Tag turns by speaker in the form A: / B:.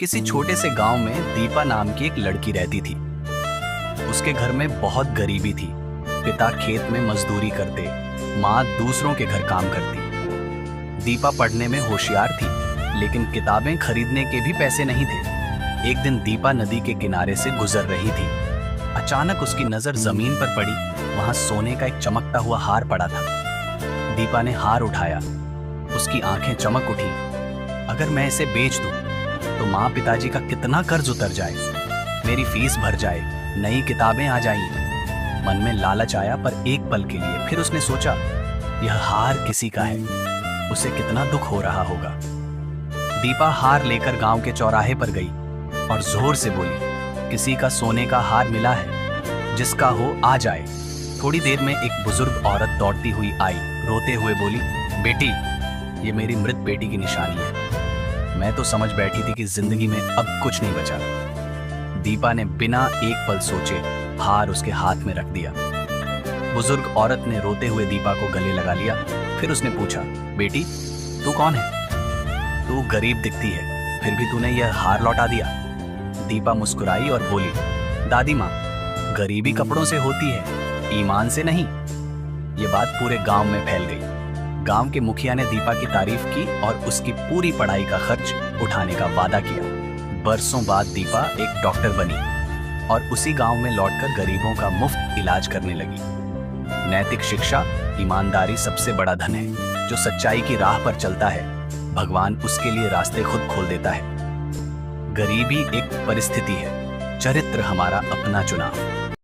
A: किसी छोटे से गांव में दीपा नाम की एक लड़की रहती थी। उसके घर में बहुत गरीबी थी। पिता खेत में मजदूरी करते, माँ दूसरों के घर काम करती। दीपा पढ़ने में होशियार थी, लेकिन किताबें खरीदने के भी पैसे नहीं थे। एक दिन दीपा नदी के किनारे से गुजर रही थी। अचानक उसकी नजर जमीन पर पड़ी। वहां सोने का एक चमकता हुआ हार पड़ा था। दीपा ने हार उठाया। उसकी आंखें चमक उठी। अगर मैं इसे बेच दूं तो माँ पिताजी का कितना कर्ज उतर जाए, मेरी फीस भर जाए, नई किताबें आ जाएंगी। मन में लालच आया, पर एक पल के लिए। फिर उसने सोचा, यह हार किसी का है, उसे कितना दुख हो रहा होगा। दीपा हार लेकर गांव के चौराहे पर गई और जोर से बोली, किसी का सोने का हार मिला है, जिसका हो आ जाए। थोड़ी देर में एक बुजुर्ग औरत दौड़ती हुई आई। रोते हुए बोली, बेटी, ये मेरी मृत बेटी की निशानी है। मैं तो समझ बैठी थी कि जिंदगी में अब कुछ नहीं बचा। दीपा ने बिना एक पल सोचे हार उसके हाथ में रख दिया। बुजुर्ग औरत ने रोते हुए दीपा को गले लगा लिया। फिर उसने पूछा, बेटी, तू कौन है? तू गरीब दिखती है, फिर भी तूने यह हार लौटा दिया। दीपा मुस्कुराई और बोली, दादी माँ, गरीबी कपड़ों से होती है, ईमान से नहीं। ये बात पूरे गांव में फैल गई। गांव के मुखिया ने दीपा की तारीफ की और उसकी पूरी पढ़ाई का खर्च उठाने का वादा किया। बरसों बाद दीपा एक डॉक्टर बनी और उसी गांव में लौटकर गरीबों का मुफ्त इलाज करने लगी। नैतिक शिक्षा, ईमानदारी सबसे बड़ा धन है। जो सच्चाई की राह पर चलता है, भगवान उसके लिए रास्ते खुद खोल देता है। गरीबी एक परिस्थिति है, चरित्र हमारा अपना चुनाव।